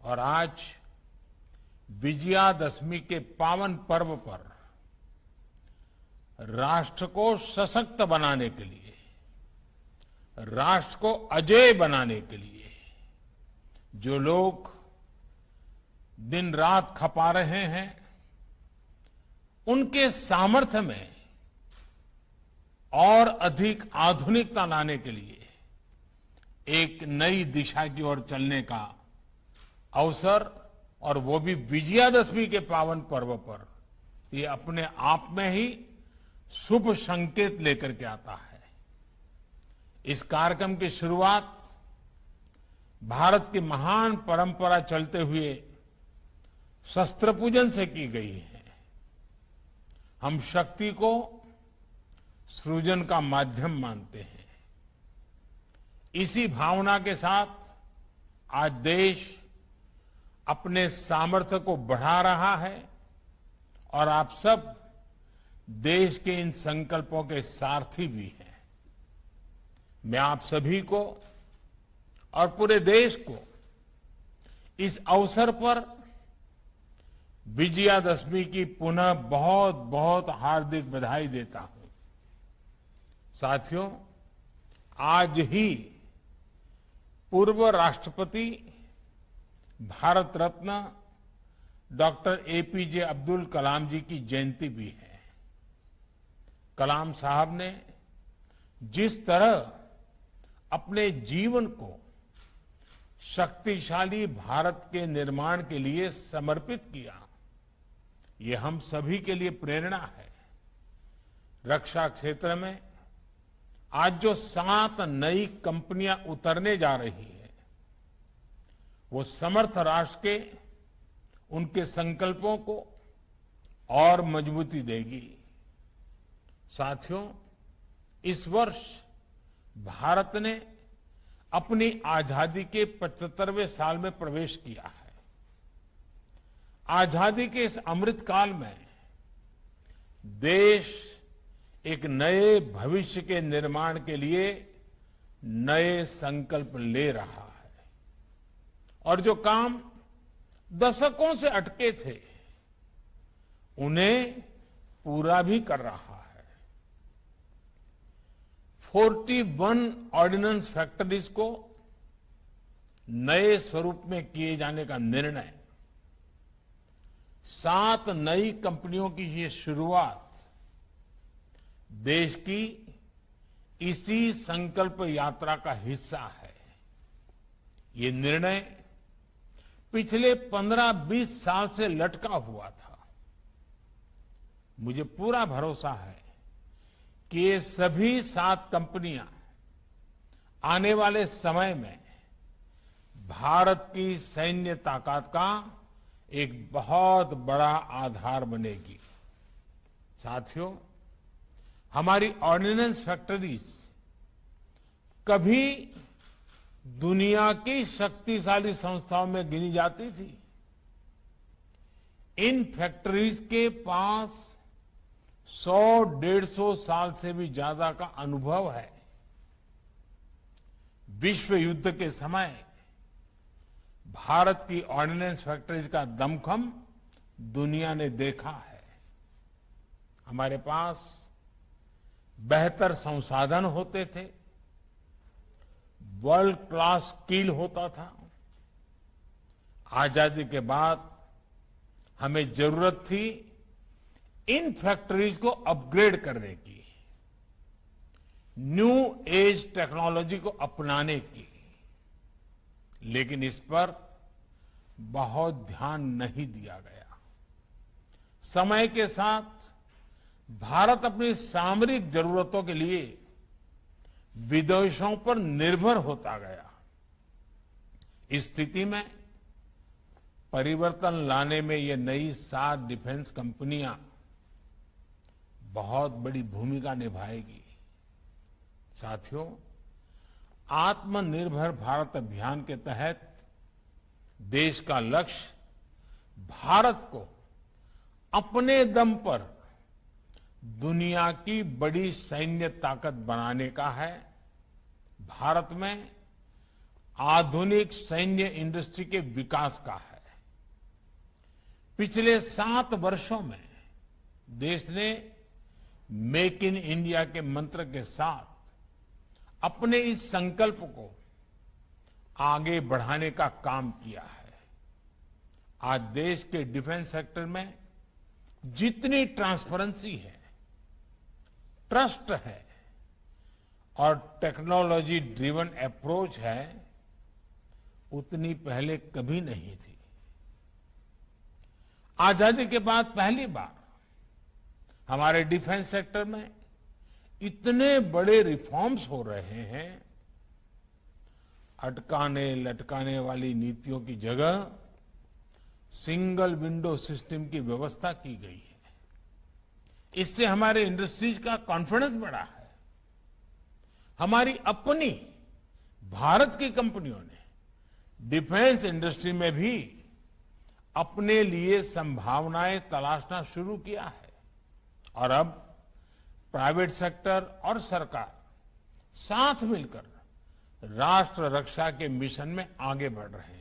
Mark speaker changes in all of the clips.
Speaker 1: और आज विजयादशमी के पावन पर्व पर राष्ट्र को सशक्त बनाने के लिए, राष्ट्र को अजेय बनाने के लिए जो लोग दिन रात खपा रहे हैं, उनके सामर्थ्य में और अधिक आधुनिकता लाने के लिए एक नई दिशा की ओर चलने का अवसर, और वो भी विजयादशमी के पावन पर्व पर, ये अपने आप में ही शुभ संकेत लेकर के आता है। इस कार्यक्रम की शुरुआत भारत की महान परंपरा चलते हुए शस्त्र पूजन से की गई है। हम शक्ति को सृजन का माध्यम मानते हैं। इसी भावना के साथ आज देश अपने सामर्थ्य को बढ़ा रहा है और आप सब देश के इन संकल्पों के सारथी भी हैं। मैं आप सभी को और पूरे देश को इस अवसर पर विजयादशमी की पुनः बहुत बहुत हार्दिक बधाई देता हूं। साथियों, आज ही पूर्व राष्ट्रपति भारत रत्न डॉक्टर एपीजे अब्दुल कलाम जी की जयंती भी है। कलाम साहब ने जिस तरह अपने जीवन को शक्तिशाली भारत के निर्माण के लिए समर्पित किया, ये हम सभी के लिए प्रेरणा है। रक्षा क्षेत्र में आज जो 7 नई कंपनियां उतरने जा रही है, वो समर्थ राष्ट्र के उनके संकल्पों को और मजबूती देगी। साथियों, इस वर्ष भारत ने अपनी आजादी के 75वें साल में प्रवेश किया है। आजादी के इस अमृत काल में देश एक नए भविष्य के निर्माण के लिए नए संकल्प ले रहा है और जो काम दशकों से अटके थे, उन्हें पूरा भी कर रहा है। 41 ऑर्डिनेंस फैक्ट्रीज को नए स्वरूप में किए जाने का निर्णय, 7 नई कंपनियों की ये शुरुआत देश की इसी संकल्प यात्रा का हिस्सा है। ये निर्णय पिछले 15-20 साल से लटका हुआ था। मुझे पूरा भरोसा है कि ये सभी 7 कंपनियां आने वाले समय में भारत की सैन्य ताकत का एक बहुत बड़ा आधार बनेगी। साथियों, हमारी ऑर्डिनेंस फैक्ट्रीज कभी दुनिया की शक्तिशाली संस्थाओं में गिनी जाती थी। इन फैक्ट्रीज के पास 100-150 साल से भी ज्यादा का अनुभव है। विश्व युद्ध के समय भारत की ऑर्डिनेंस फैक्ट्रीज का दमखम दुनिया ने देखा है। हमारे पास बेहतर संसाधन होते थे, वर्ल्ड क्लास स्किल होता था। आजादी के बाद हमें जरूरत थी इन फैक्ट्रीज को अपग्रेड करने की, न्यू एज टेक्नोलॉजी को अपनाने की, लेकिन इस पर बहुत ध्यान नहीं दिया गया। समय के साथ भारत अपनी सामरिक जरूरतों के लिए विदेशों पर निर्भर होता गया। इस स्थिति में परिवर्तन लाने में ये नई 7 डिफेंस कंपनियां बहुत बड़ी भूमिका निभाएगी। साथियों, आत्मनिर्भर भारत अभियान के तहत देश का लक्ष्य भारत को अपने दम पर दुनिया की बड़ी सैन्य ताकत बनाने का है। भारत में आधुनिक सैन्य इंडस्ट्री के विकास का है। पिछले 7 वर्षों में देश ने मेक इन इंडिया के मंत्र के साथ अपने इस संकल्प को आगे बढ़ाने का काम किया है। आज देश के डिफेंस सेक्टर में जितनी ट्रांसपेरेंसी है, ट्रस्ट है और टेक्नोलॉजी ड्रिवन अप्रोच है, उतनी पहले कभी नहीं थी। आजादी के बाद पहली बार हमारे डिफेंस सेक्टर में इतने बड़े रिफॉर्म्स हो रहे हैं। अटकाने लटकाने वाली नीतियों की जगह सिंगल विंडो सिस्टम की व्यवस्था की गई है। इससे हमारे इंडस्ट्रीज का कॉन्फिडेंस बढ़ा है। हमारी अपनी भारत की कंपनियों ने डिफेंस इंडस्ट्री में भी अपने लिए संभावनाएं तलाशना शुरू किया है और अब प्राइवेट सेक्टर और सरकार साथ मिलकर राष्ट्र रक्षा के मिशन में आगे बढ़ रहे हैं।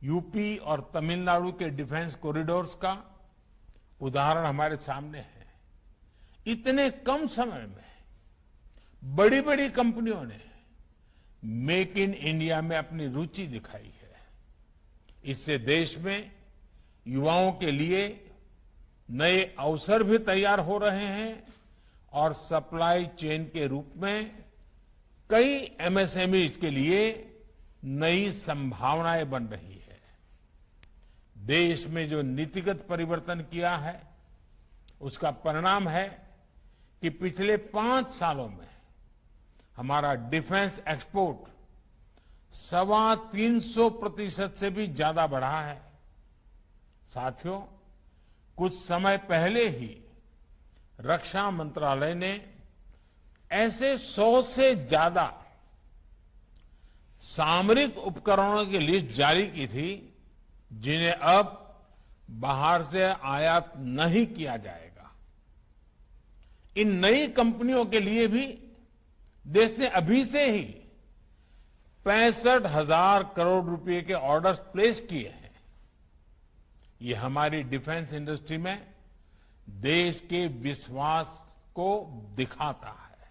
Speaker 1: यूपी और तमिलनाडु के डिफेंस कॉरिडोर्स का उदाहरण हमारे सामने है। इतने कम समय में बड़ी बड़ी कंपनियों ने मेक इन इंडिया में अपनी रुचि दिखाई है। इससे देश में युवाओं के लिए नए अवसर भी तैयार हो रहे हैं और सप्लाई चेन के रूप में कई एमएसएमईज के लिए नई संभावनाएं बन रही है। देश में जो नीतिगत परिवर्तन किया है, उसका परिणाम है कि पिछले 5 सालों में हमारा डिफेंस एक्सपोर्ट 325% से भी ज्यादा बढ़ा है। साथियों, कुछ समय पहले ही रक्षा मंत्रालय ने ऐसे 100 से ज्यादा सामरिक उपकरणों की लिस्ट जारी की थी जिन्हें अब बाहर से आयात नहीं किया जाएगा। इन नई कंपनियों के लिए भी देश ने अभी से ही 65,000 करोड़ रुपए के ऑर्डर्स प्लेस किए हैं। ये हमारी डिफेंस इंडस्ट्री में देश के विश्वास को दिखाता है।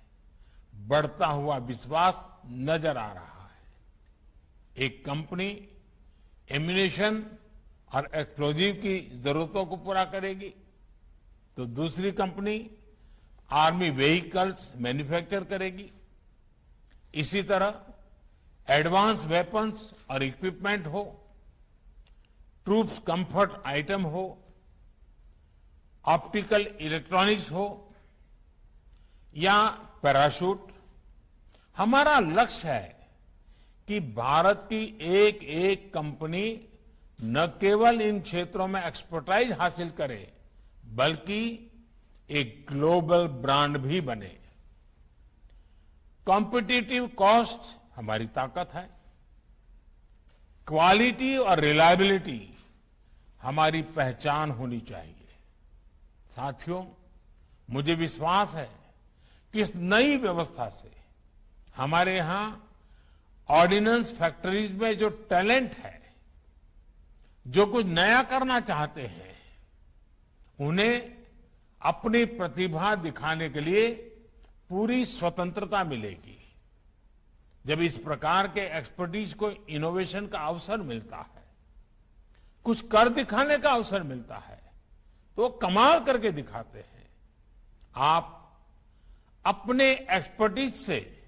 Speaker 1: बढ़ता हुआ विश्वास नजर आ रहा है। एक कंपनी एम्यूनिशन और एक्सप्लोजिव की जरूरतों को पूरा करेगी तो दूसरी कंपनी आर्मी व्हीकल्स मैन्युफैक्चर करेगी। इसी तरह एडवांस वेपन्स और इक्विपमेंट हो, ट्रूप्स कंफर्ट आइटम हो, ऑप्टिकल इलेक्ट्रॉनिक्स हो या पैराशूट, हमारा लक्ष्य है कि भारत की एक एक कंपनी न केवल इन क्षेत्रों में एक्सपर्टाइज हासिल करे बल्कि एक ग्लोबल ब्रांड भी बने। कॉम्पिटिटिव कॉस्ट हमारी ताकत है। क्वालिटी और रिलायबिलिटी हमारी पहचान होनी चाहिए। साथियों, मुझे विश्वास है कि इस नई व्यवस्था से हमारे यहां ऑर्डिनेंस फैक्ट्रीज में जो टैलेंट है, जो कुछ नया करना चाहते हैं, उन्हें अपनी प्रतिभा दिखाने के लिए पूरी स्वतंत्रता मिलेगी। जब इस प्रकार के एक्सपर्टीज को इनोवेशन का अवसर मिलता है, कुछ कर दिखाने का अवसर मिलता है, तो वो कमाल करके दिखाते हैं। आप अपने एक्सपर्टीज से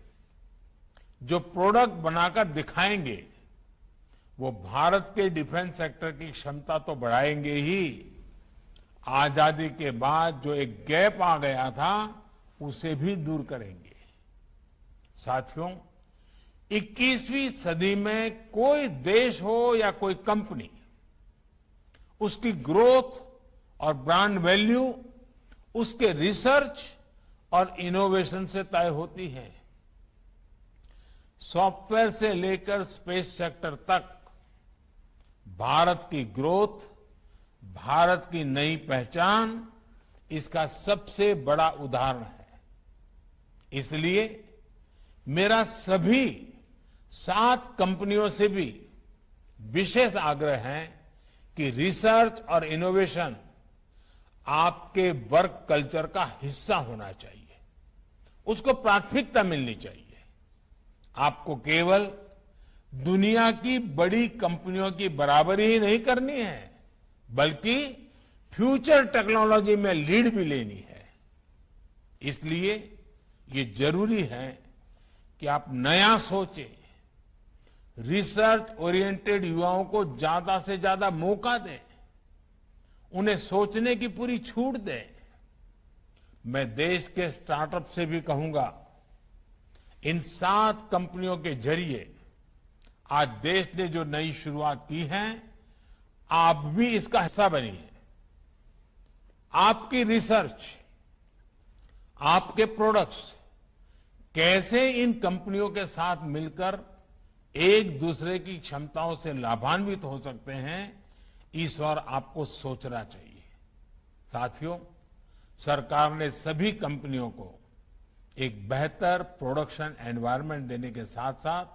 Speaker 1: जो प्रोडक्ट बनाकर दिखाएंगे वो भारत के डिफेंस सेक्टर की क्षमता तो बढ़ाएंगे ही, आजादी के बाद जो एक गैप आ गया था उसे भी दूर करेंगे। साथियों, 21वीं सदी में कोई देश हो या कोई कंपनी, उसकी ग्रोथ और ब्रांड वैल्यू उसके रिसर्च और इनोवेशन से तय होती है। सॉफ्टवेयर से लेकर स्पेस सेक्टर तक भारत की ग्रोथ, भारत की नई पहचान इसका सबसे बड़ा उदाहरण है। इसलिए मेरा सभी 7 कंपनियों से भी विशेष आग्रह है कि रिसर्च और इनोवेशन आपके वर्क कल्चर का हिस्सा होना चाहिए, उसको प्राथमिकता मिलनी चाहिए। आपको केवल दुनिया की बड़ी कंपनियों की बराबरी ही नहीं करनी है, बल्कि फ्यूचर टेक्नोलॉजी में लीड भी लेनी है। इसलिए ये जरूरी है कि आप नया सोचें, रिसर्च ओरिएंटेड युवाओं को ज्यादा से ज्यादा मौका दें, उन्हें सोचने की पूरी छूट दें। मैं देश के स्टार्टअप से भी कहूंगा, इन 7 कंपनियों के जरिए आज देश ने जो नई शुरुआत की है, आप भी इसका हिस्सा बनिए। आपकी रिसर्च, आपके प्रोडक्ट्स कैसे इन कंपनियों के साथ मिलकर एक दूसरे की क्षमताओं से लाभान्वित हो सकते हैं, इस ओर आपको सोचना चाहिए। साथियों, सरकार ने सभी कंपनियों को एक बेहतर प्रोडक्शन एनवायरनमेंट देने के साथ साथ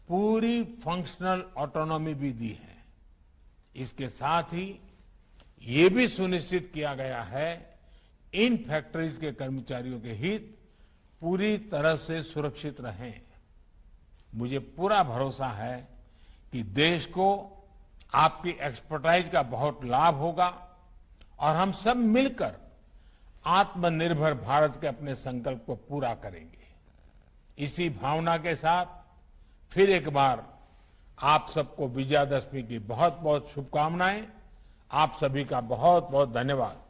Speaker 1: पूरी फंक्शनल ऑटोनॉमी भी दी है। इसके साथ ही ये भी सुनिश्चित किया गया है, इन फैक्ट्रीज के कर्मचारियों के हित पूरी तरह से सुरक्षित रहें। मुझे पूरा भरोसा है कि देश को आपकी एक्सपर्टाइज का बहुत लाभ होगा और हम सब मिलकर आत्मनिर्भर भारत के अपने संकल्प को पूरा करेंगे। इसी भावना के साथ फिर एक बार आप सबको विजयादशमी की बहुत बहुत शुभकामनाएं। आप सभी का बहुत बहुत धन्यवाद।